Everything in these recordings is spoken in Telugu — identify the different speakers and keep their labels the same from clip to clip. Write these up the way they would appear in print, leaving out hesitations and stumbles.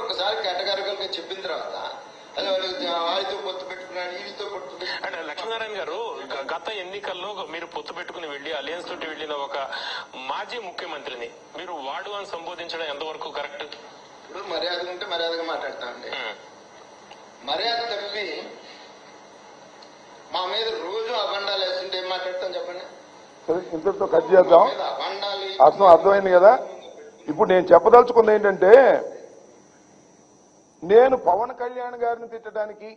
Speaker 1: ఒకసారి కేటగారికల్ గా చెప్పిన తర్వాత అది వాడితో పొత్తు పెట్టుకున్నాడు, వీడితో పొత్తు
Speaker 2: అంటే లక్ష్మీనారాయణ గారు గత ఎన్నికల్లో మీరు పొత్తు పెట్టుకుని వెళ్లి అలయన్స్ తోటి వెళ్లిన ఒక మాజీ ముఖ్యమంత్రిని మీరు వాడు అని సంబోధించడం ఎంతవరకు కరెక్ట్?
Speaker 1: ఇప్పుడు మర్యాద ఉంటే మర్యాదగా మాట్లాడతామండి. మర్యాద తప్పి మా మీద రోజు అబండాలు వేస్తుంటే ఏం మాట్లాడతాం చెప్పండి.
Speaker 3: ఇంతటితో కట్ చేద్దాం. అర్థమైంది కదా. ఇప్పుడు నేను చెప్పదలుచుకుంది ఏంటంటే, నేను పవన్ కళ్యాణ్ గారిని తిట్టడానికి,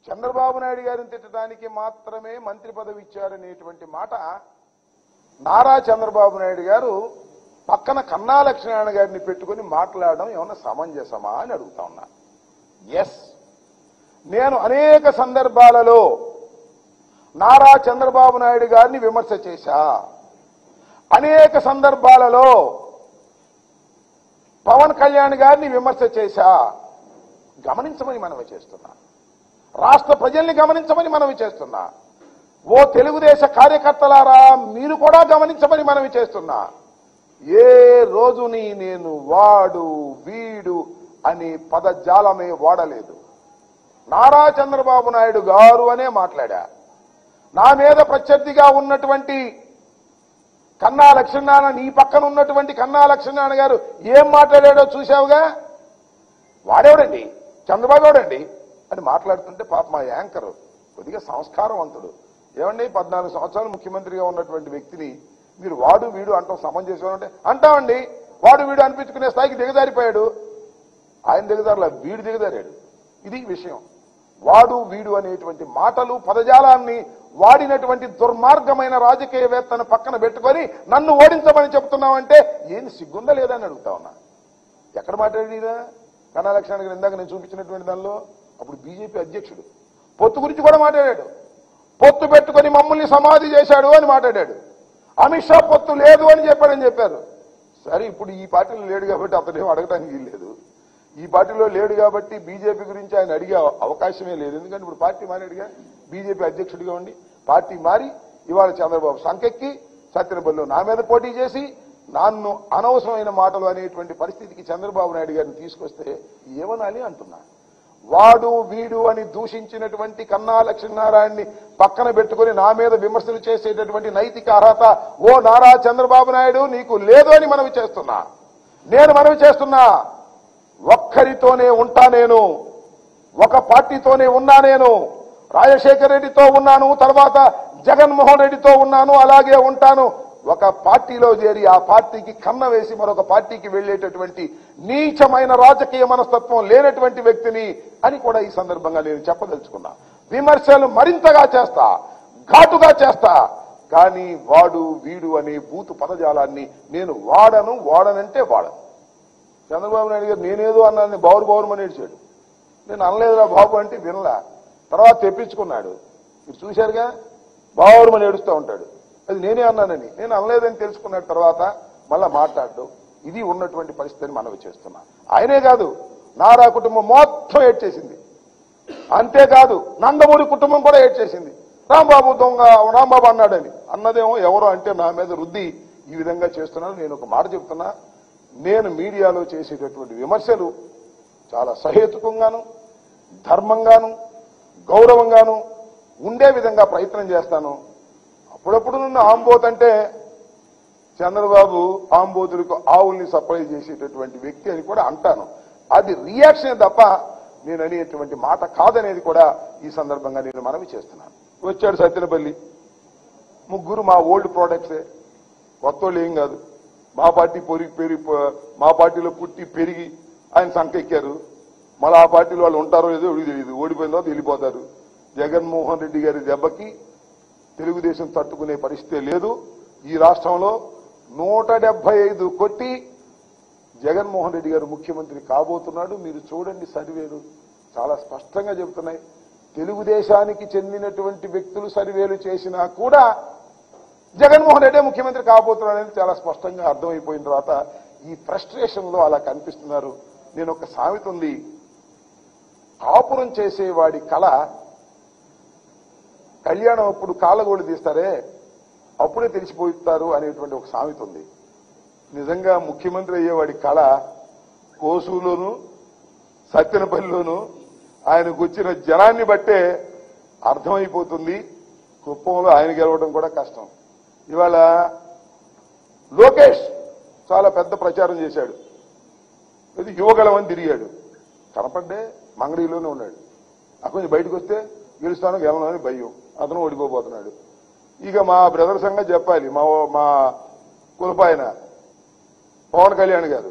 Speaker 3: చంద్రబాబు నాయుడు గారిని తిట్టడానికి మాత్రమే మంత్రి పదవి ఇచ్చారనేటువంటి మాట నారా చంద్రబాబు నాయుడు గారు పక్కన కన్నా లక్ష్మీనారాయణ గారిని పెట్టుకుని మాట్లాడడం ఏమన్నా సమంజసమా అని అడుగుతా ఉన్నా. ఎస్, నేను అనేక సందర్భాలలో నారా చంద్రబాబు నాయుడు గారిని విమర్శ చేశా, అనేక సందర్భాలలో పవన్ కళ్యాణ్ గారిని విమర్శ చేశా. గమనించమని మనవి చేస్తున్నా, రాష్ట్ర ప్రజల్ని గమనించమని మనవి చేస్తున్నా. ఓ తెలుగుదేశ కార్యకర్తలారా, మీరు కూడా గమనించమని మనవి చేస్తున్నా. ఏ రోజుని నేను వాడు వీడు అని పదజాలమే వాడలేదు. నారా చంద్రబాబు నాయుడు గారు అనే మాట్లాడా. నా మీద ప్రత్యర్థిగా ఉన్నటువంటి కన్నా లక్ష్మీనారాయణ, నీ పక్కన ఉన్నటువంటి కన్నా లక్ష్మీనారాయణ గారు ఏం మాట్లాడాడో చూశావుగా. వాడేవాడండి, చంద్రబాబు ఎవడండి అని మాట్లాడుతుంటే పాప మా యాంకర్ కొద్దిగా సంస్కారవంతుడు. ఏమండి, 14 సంవత్సరాలు ముఖ్యమంత్రిగా ఉన్నటువంటి వ్యక్తిని మీరు వాడు వీడు అంటాం సమంజసం అంటామండి. వాడు వీడు అనిపించుకునే స్థాయికి దిగజారిపోయాడు. ఆయన దిగజారులా, వీడు దిగజారాడు. ఇది విషయం. వాడు వీడు అనేటువంటి మాటలు, పదజాలాన్ని వాడినటువంటి దుర్మార్గమైన రాజకీయవేత్తను పక్కన పెట్టుకొని నన్ను ఓడించమని చెప్తున్నామంటే ఏం సిగ్గుందా లేదా అని అడుగుతా ఉన్నా. ఎక్కడ మాట్లాడినా కన్నా లక్ష్మణ్ గారు ఇందాక నేను చూపించినటువంటి దానిలో అప్పుడు బీజేపీ అధ్యక్షుడు పొత్తు గురించి కూడా మాట్లాడాడు. పొత్తు పెట్టుకొని మమ్మల్ని సమాధి చేశాడు అని మాట్లాడాడు. అమిత్ షా పొత్తు లేదు అని చెప్పాడని చెప్పారు. సరే, ఇప్పుడు ఈ పార్టీలో లేడు కాబట్టి అతనేం అడగడానికి లేదు. ఈ పార్టీలో లేడు కాబట్టి బీజేపీ గురించి ఆయన అడిగే అవకాశమే లేదు. ఎందుకంటే ఇప్పుడు పార్టీ మారాడుగా, బీజేపీ అధ్యక్షుడిగా ఉండి పార్టీ మారి ఇవాళ చంద్రబాబు సంకెక్కి సత్యనపల్లిలో నా మీద పోటీ చేసి నన్ను అనవసరమైన మాటలు అనేటువంటి పరిస్థితికి చంద్రబాబు నాయుడు గారిని తీసుకొస్తే ఏమనాలి అంటున్నా. వాడు వీడు అని దూషించినటువంటి కన్నా లక్ష్మీనారాయణని పక్కన పెట్టుకుని నా మీద విమర్శలు చేసేటటువంటి నైతిక అర్హత ఓ నారా చంద్రబాబు నాయుడు నీకు లేదు అని మనవి చేస్తున్నా. నేను మనవి చేస్తున్నా, ఒక్కరితోనే ఉంటా నేను, ఒక పార్టీతోనే ఉన్నా నేను. రాజశేఖర రెడ్డితో ఉన్నాను, తర్వాత జగన్మోహన్ రెడ్డితో ఉన్నాను, అలాగే ఉంటాను. ఒక పార్టీలో చేరి ఆ పార్టీకి కన్న వేసి మరొక పార్టీకి వెళ్లేటటువంటి నీచమైన రాజకీయ మనస్తత్వం లేనటువంటి వ్యక్తిని అని కూడా ఈ సందర్భంగా నేను చెప్పదలుచుకున్నా. విమర్శలు మరింతగా చేస్తా, ఘాటుగా చేస్తా, కానీ వాడు వీడు అనే బూతు పదజాలాన్ని నేను వాడనంటే వాడను. చంద్రబాబు నాయుడు గారు నేనేదో అన్నాను, బావురుమని ఏడ్చాడు. నేను అనలేదురా బాబు అంటే వినలా. తర్వాత తెప్పించుకున్నాడు. మీరు చూశారుగా, బావురుమని ఏడుస్తూ ఉంటాడు. అది నేనే అన్నానని, నేను అనలేదని తెలుసుకున్న తర్వాత మళ్ళా మాట్లాడడం, ఇది ఉన్నటువంటి పరిస్థితిని మనవి చేస్తున్నా. ఆయనే కాదు, నారా కుటుంబం మొత్తం ఏడ్చేసింది. అంతేకాదు నందమూరి కుటుంబం కూడా ఏడ్చేసింది. రాంబాబు దొంగ, రాంబాబు అన్నాడని. అన్నదేమో ఎవరో అంటే నా మీద రుద్ది ఈ విధంగా చేస్తున్నాను. నేను ఒక మాట చెప్తున్నా, నేను మీడియాలో చేసేటటువంటి విమర్శలు చాలా సహేతుకంగాను, ధర్మంగాను, గౌరవంగాను ఉండే విధంగా ప్రయత్నం చేస్తాను. అప్పుడప్పుడు నన్ను ఆంబోత్ చంద్రబాబు ఆంబోతులకు ఆవుల్ని సప్లై చేసేటటువంటి వ్యక్తి అని కూడా అంటాను. అది రియాక్షన్ తప్ప నేను అనేటువంటి మాట కాదనేది కూడా ఈ సందర్భంగా నేను మనవి చేస్తున్నాను. వచ్చాడు సత్యనపల్లి, ముగ్గురు మా ఓల్డ్ ప్రోడక్ట్సే, కొత్త వాళ్ళు ఏం కాదు. మా పార్టీ మా పార్టీలో పుట్టి పెరిగి ఆయన సంకెక్కారు. మళ్ళీ ఆ పార్టీలో వాళ్ళు ఉంటారో లేదో ఎవరికి తెలియదు. ఓడిపోయిన తర్వాత వెళ్ళిపోతారు. జగన్మోహన్ రెడ్డి గారి దెబ్బకి తెలుగుదేశం తట్టుకునే పరిస్థితే లేదు. ఈ రాష్ట్రంలో 175 కొట్టి జగన్మోహన్ రెడ్డి గారు ముఖ్యమంత్రి కాబోతున్నాడు. మీరు చూడండి, సర్వేలు చాలా స్పష్టంగా చెబుతున్నాయి. తెలుగుదేశానికి చెందినటువంటి వ్యక్తులు సర్వేలు చేసినా కూడా జగన్మోహన్ రెడ్డి ముఖ్యమంత్రి కాబోతున్నాడని చాలా స్పష్టంగా అర్థమైపోయిన తర్వాత ఈ ఫ్రస్ట్రేషన్ లో అలా కనిపిస్తున్నారు. నేను ఒక సామెత ఉంది, కాపురం చేసేవాడి కళ కళ్యాణం అప్పుడు కాళ్ళగోళ్ళు తీస్తారే అప్పుడే తెలిసిపోతారు అనేటువంటి ఒక సామెత ఉంది. నిజంగా ముఖ్యమంత్రి అయ్యేవాడి కళ కోసూలోను సత్తెనపల్లిలోను ఆయనకు వచ్చిన జనాన్ని బట్టే అర్థమైపోతుంది కుప్పంలో ఆయన గెలవడం కూడా కష్టం. ఇవాళ లోకేష్ చాలా పెద్ద ప్రచారం చేశాడు, ఇది యువగలమని తిరిగాడు, కనపడ్డే మంగళీలోనే ఉన్నాడు. అక్కడి నుంచి బయటకు వస్తే గెలుస్తాను గెలవని భయం, అతను ఓడిపోబోతున్నాడు. ఇక మా బ్రదర్ సంగతి చెప్పాలి. మా కులపాయన పవన్ కళ్యాణ్ గారు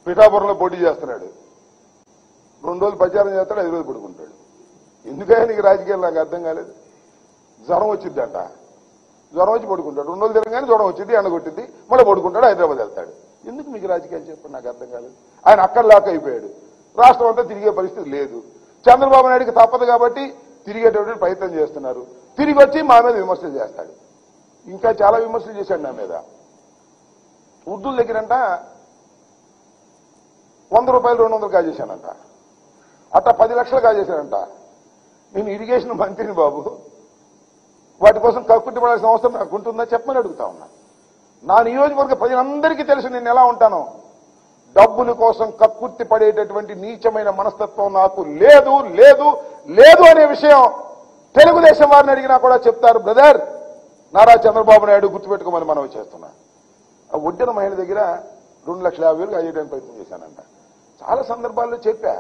Speaker 3: పిఠాపురంలో పోటీ చేస్తున్నాడు. 2 రోజులు ప్రచారం చేస్తాడు, 5 రోజులు పడుకుంటాడు. ఎందుకైనా నీకు రాజకీయాలు నాకు అర్థం కాలేదు. జ్వరం వచ్చిందంట, జ్వరం వచ్చి పడుకుంటాడు. 2 రోజులు తిరగగానే జ్వరం వచ్చింది, ఎండగొట్టింది, మళ్ళీ పడుకుంటాడు, హైదరాబాద్ వెళ్తాడు. ఎందుకు మీకు రాజకీయాలు చెప్పండి, నాకు అర్థం కాలేదు. ఆయన అక్కడ లాక్ అయిపోయాడు, రాష్ట్రం అంతా తిరిగే పరిస్థితి లేదు. చంద్రబాబు నాయుడికి తప్పదు కాబట్టి తిరిగేటువంటి ప్రయత్నం చేస్తున్నారు. తిరిగి వచ్చి మా మీద విమర్శలు చేస్తాడు. ఇంకా చాలా విమర్శలు చేశాడు నా మీద. ఉర్దూల దగ్గరంట 100 రూపాయలు 200 కాజేశానంట, అట్లా 10 లక్షలు కాజేశానంట. నేను ఇరిగేషన్ మంత్రిని బాబు, వాటి కోసం కక్కుట్టి పడాల్సిన అవసరం నాకు ఉంటుందా చెప్పమని అడుగుతా ఉన్నా. నా నియోజకవర్గ ప్రజలందరికీ తెలుసు నేను ఎలా ఉంటానో. డబ్బుల కోసం కక్కుర్తి పడేటటువంటి నీచమైన మనస్తత్వం నాకు లేదు లేదు లేదు అనే విషయం తెలుగుదేశం వారిని అడిగినా కూడా చెప్తారు. బ్రదర్, నారా చంద్రబాబు నాయుడు గుర్తుపెట్టుకోమని మనవి చేస్తున్నా. ఆ ఒడ్డిన మహిళ దగ్గర 2,50,000 అయ్యేయడానికి ప్రయత్నం చేశానంట. చాలా సందర్భాల్లో చెప్పా,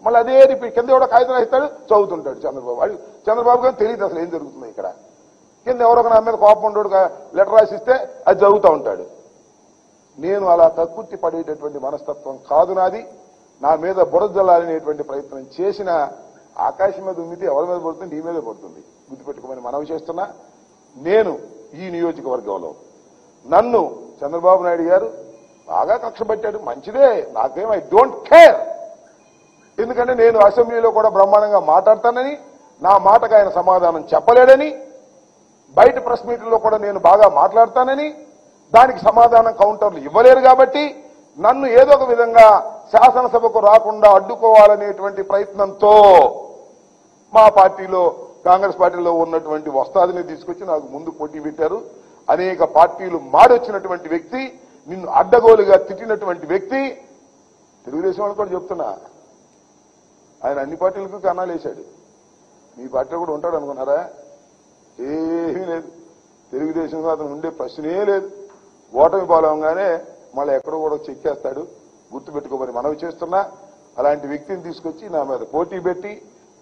Speaker 3: మళ్ళీ అదే రిపీట్. కింద ఎవడో కాగితం రాస్తాడు, చదువుతుంటాడు చంద్రబాబు. చంద్రబాబు గారు తెలియదు అసలు ఏం జరుగుతుంది ఇక్కడ. కింద ఎవరో నా మీద కోపం ఉండోడు లెటర్ రాసిస్తే అది చదువుతూ ఉంటాడు. నేను అలా కక్కుర్తి పడేటటువంటి మనస్తత్వం కాదు నాది. నా మీద బురద జల్లాలనేటువంటి ప్రయత్నం చేసిన ఆకాశం మీద ఉమ్మితే ఎవరి మీద పడుతుంది, నీ మీద పడుతుంది. గుర్తుపెట్టుకోమని మనవి చేస్తున్నా. నేను ఈ నియోజకవర్గంలో నన్ను చంద్రబాబు నాయుడు గారు బాగా కక్ష పెట్టాడు, మంచిదే, నాకేం ఐ డోంట్ కేర్. ఎందుకంటే నేను అసెంబ్లీలో కూడా బ్రహ్మాండంగా మాట్లాడతానని, నా మాటకు ఆయన సమాధానం చెప్పలేడని, బయట ప్రెస్ మీట్లో కూడా నేను బాగా మాట్లాడతానని, దానికి సమాధానం కౌంటర్లు ఇవ్వలేరు కాబట్టి నన్ను ఏదో ఒక విధంగా శాసనసభకు రాకుండా అడ్డుకోవాలనేటువంటి ప్రయత్నంతో మా పార్టీలో, కాంగ్రెస్ పార్టీలో ఉన్నటువంటి వస్తాదిని తీసుకొచ్చి నాకు ముందు పోటీ పెట్టారు. అనేక పార్టీలు మాడొచ్చినటువంటి వ్యక్తి, నిన్ను అడ్డగోలుగా తిట్టినటువంటి వ్యక్తి. తెలుగుదేశం వాళ్ళు కూడా చెప్తున్నా, ఆయన అన్ని పార్టీలకు కన్నాలు వేశాడు. మీ పార్టీలో కూడా ఉంటాడు అనుకున్నారా? ఏమీ లేదు. తెలుగుదేశంలో అతను ఉండే ప్రశ్నే లేదు. ఓటమి పాలవగానే మళ్ళీ ఎక్కడో కూడా చెక్కేస్తాడు. గుర్తుపెట్టుకోమని మనవి చేస్తున్నా. అలాంటి వ్యక్తిని తీసుకొచ్చి నా మీద పోటీ పెట్టి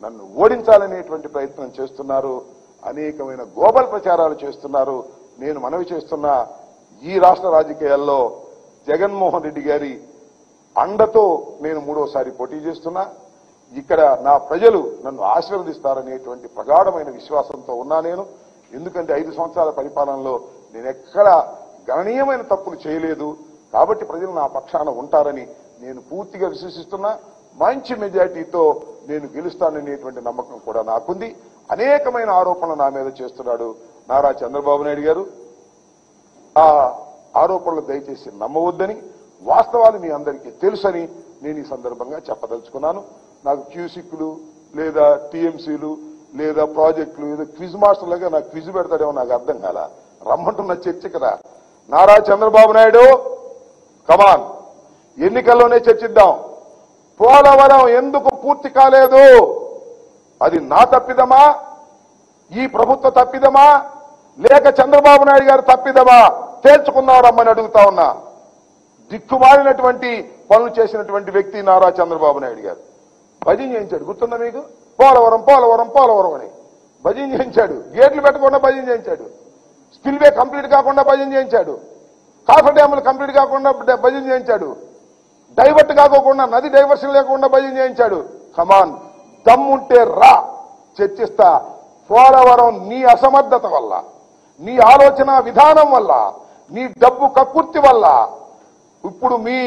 Speaker 3: నన్ను ఓడించాలనేటువంటి ప్రయత్నం చేస్తున్నారు. అనేకమైన గోబల్ ప్రచారాలు చేస్తున్నారు. నేను మనవి చేస్తున్నా, ఈ రాష్ట్ర రాజకీయాల్లో జగన్మోహన్ రెడ్డి గారి అండతో నేను 3వసారి పోటీ చేస్తున్నా. ఇక్కడ నా ప్రజలు నన్ను ఆశీర్వదిస్తారనేటువంటి ప్రగాఢమైన విశ్వాసంతో ఉన్నా నేను. ఎందుకంటే 5 సంవత్సరాల పరిపాలనలో నేను ఎక్కడ గణనీయమైన తప్పులు చేయలేదు. కాబట్టి ప్రజలు నా పక్షాన ఉంటారని నేను పూర్తిగా విశ్వసిస్తున్నా. మంచి మెజార్టీతో నేను గెలుస్తాననేటువంటి నమ్మకం కూడా నాకుంది. అనేకమైన ఆరోపణలు నా మీద చేస్తున్నాడు నారా చంద్రబాబు నాయుడు గారు. ఆ ఆరోపణలు దయచేసి నమ్మవద్దని, వాస్తవాలు మీ అందరికీ తెలుసని నేను ఈ సందర్భంగా చెప్పదలుచుకున్నాను. నాకు క్యూసిక్లు లేదా టీఎంసీలు లేదా ప్రాజెక్టులు ఏదో క్విజ్ మాస్టర్ లాగా నాకు క్విజ్ పెడతాడేమో నాకు అర్థం కాల. రమ్మంటున్న చర్చకి రా నారా చంద్రబాబు నాయుడు, కమాన్, ఎన్నికల్లోనే చర్చిద్దాం. పోలవరం ఎందుకు పూర్తి కాలేదు? అది నా తప్పిదమా, ఈ ప్రభుత్వ తప్పిదమా, లేక చంద్రబాబు నాయుడు గారు తప్పిదమా తేల్చుకుందాం రమ్మని అడుగుతా ఉన్నా. దిక్కుమాలినటువంటి పనులు చేసినటువంటి వ్యక్తి నారా చంద్రబాబు నాయుడు గారు. భజన చేయించాడు, గుర్తుందా మీకు? పోలవరం పోలవరం పోలవరం అని భజన చేయించాడు. గేట్లు పెట్టకుండా భజన చేయించాడు. స్పిల్వే కంప్లీట్ కాకుండా భజన చేయించాడు. కాఫర్ డ్యాములు కంప్లీట్ కాకుండా భజన చేయించాడు. డైవర్ట్ కాకోకుండా, నది డైవర్షన్ లేకుండా భజన చేయించాడు. కమాన్, దమ్ముంటే రా, చర్చిస్తా. పోలవరం నీ అసమర్థత వల్ల, నీ ఆలోచన విధానం వల్ల, నీ డబ్బు కక్కుర్తి వల్ల, ఇప్పుడు మీ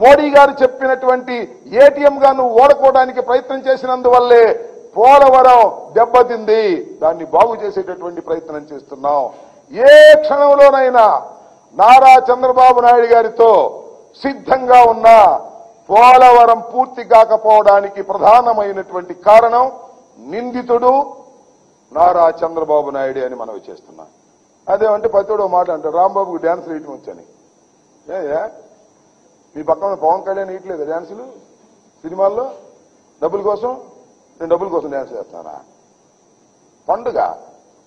Speaker 3: మోడీ గారు చెప్పినటువంటి ఏటీఎం గా నువ్వు ఓడుకోవడానికి ప్రయత్నం చేసినందువల్లే పోలవరం దెబ్బతింది. దాన్ని బాగు చేసేటటువంటి ప్రయత్నం చేస్తున్నాం. ఏ క్షణంలోనైనా నారా చంద్రబాబు నాయుడు గారితో సిద్ధంగా ఉన్న పోలవరం పూర్తి కాకపోవడానికి ప్రధానమైనటువంటి కారణం నిందితుడు నారా చంద్రబాబు నాయుడు అని మనవి చేస్తున్నా. అదేమంటే ప్రతివాడు మాట అంటారు, రాంబాబుకు డ్యాన్స్ వేయటం వచ్చని. మీ పక్కన పవన్ కళ్యాణ్ ఇట్లేదు డ్యాన్సులు సినిమాల్లో డబ్బుల కోసం, నేను డబ్బుల కోసం డ్యాన్స్ చేస్తానా? పండుగ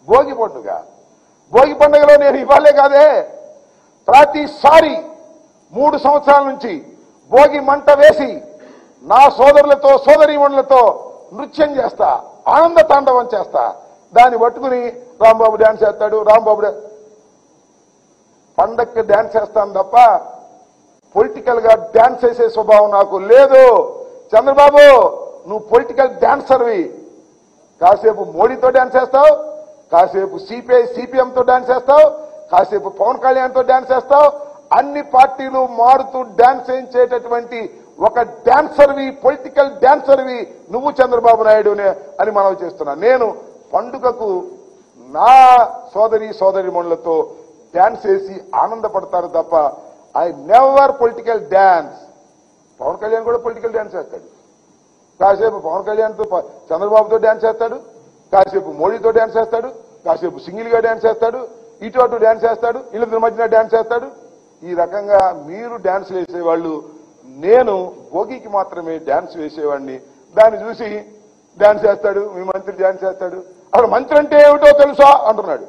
Speaker 3: భోగి పండుగ, భోగి పండుగలో నేను ఇవ్వాలే కాదే, ప్రతిసారి 3 సంవత్సరాల నుంచి భోగి మంట వేసి నా సోదరులతో సోదరీమణులతో నృత్యం చేస్తా, ఆనంద తాండవం చేస్తా. దాన్ని పట్టుకుని రాంబాబు డ్యాన్స్ చేస్తాడు, రాంబాబు పండక్కి డ్యాన్స్ చేస్తాను తప్ప పొలిటికల్ గా డ్యాన్స్ చేసే స్వభావం నాకు లేదు. చంద్రబాబు నువ్వు పొలిటికల్ డాన్సర్వి. కాసేపు మోడీతో డాన్స్ చేస్తావు, కాసేపు సిపిఐ సిపిఎంతో డాన్స్ చేస్తావు, కాసేపు పవన్ కళ్యాణ్తో డాన్స్ చేస్తావు. అన్ని పార్టీలు మారుతూ డాన్స్ చేయించేటటువంటి ఒక డాన్సర్వి, పొలిటికల్ డాన్సర్వి నువ్వు చంద్రబాబు నాయుడునే అని మనవి చేస్తున్నా. నేను పండుగకు నా సోదరీమణులతో డాన్స్ చేసి ఆనందపడతాను తప్ప I never political dance. Pawan Kalyan కూడా పొలిటికల్ డాన్స్ చేస్తాడు. కాసేపు పవన్ కళ్యాణ్తో చంద్రబాబుతో డాన్స్ చేస్తాడు, కాసేపు మోడీతో డాన్స్ చేస్తాడు, కాసేపు సింగిల్ గా డాన్స్ చేస్తాడు, ఇటు అటు డాన్స్ చేస్తాడు, వీళ్ళిద్దరి మధ్యన డాన్స్ చేస్తాడు. ఈ రకంగా మీరు డాన్స్ వేసేవాళ్ళు, నేను భోగికి మాత్రమే డాన్స్ వేసేవాడిని. దాన్ని చూసి డాన్స్ చేస్తాడు, మీ మంత్రి డాన్స్ చేస్తాడు. అక్కడ మంత్రి అంటే ఏమిటో తెలుసా అంటున్నాడు.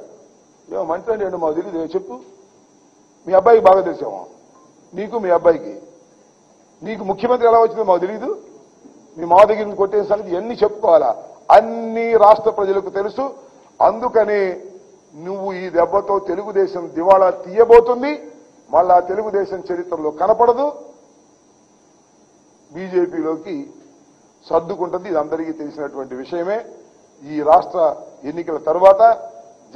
Speaker 3: ఏమో మంత్రి అంటే ఏంటో మాకు తెలియదు, చెప్పు. మీ అబ్బాయికి బాగా తెలిసామో, నీకు మీ అబ్బాయికి. నీకు ముఖ్యమంత్రి ఎలా వచ్చిందో మాకు తెలియదు. మీ మా దగ్గర కొట్టే సంగతి ఎన్ని చెప్పుకోవాలా? అన్ని రాష్ట్ర ప్రజలకు తెలుసు. అందుకని నువ్వు ఈ దెబ్బతో తెలుగుదేశం దివాళా తీయబోతుంది. మళ్ళా తెలుగుదేశం చరిత్రలో కనపడదు, బీజేపీలోకి సర్దుకుంటుంది. ఇది అందరికీ తెలిసినటువంటి విషయమే. ఈ రాష్ట్ర ఎన్నికల తర్వాత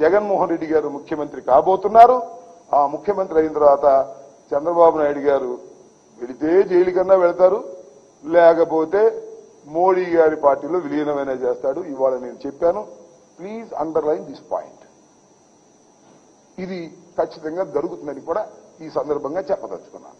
Speaker 3: జగన్మోహన్ రెడ్డి గారు ముఖ్యమంత్రి కాబోతున్నారు. ఆ ముఖ్యమంత్రి అయిన తర్వాత చంద్రబాబు నాయుడు గారు వెళితే జైలు కన్నా వెళతారు, లేకపోతే మోడీ గారి పార్టీలో విలీనమైనా చేస్తాడు. ఇవాళ నేను చెప్పాను. Please underline this point. ఇది ఖచ్చితంగా జరుగుతుందని కూడా ఈ సందర్భంగా చెప్పదలుచుకున్నాను.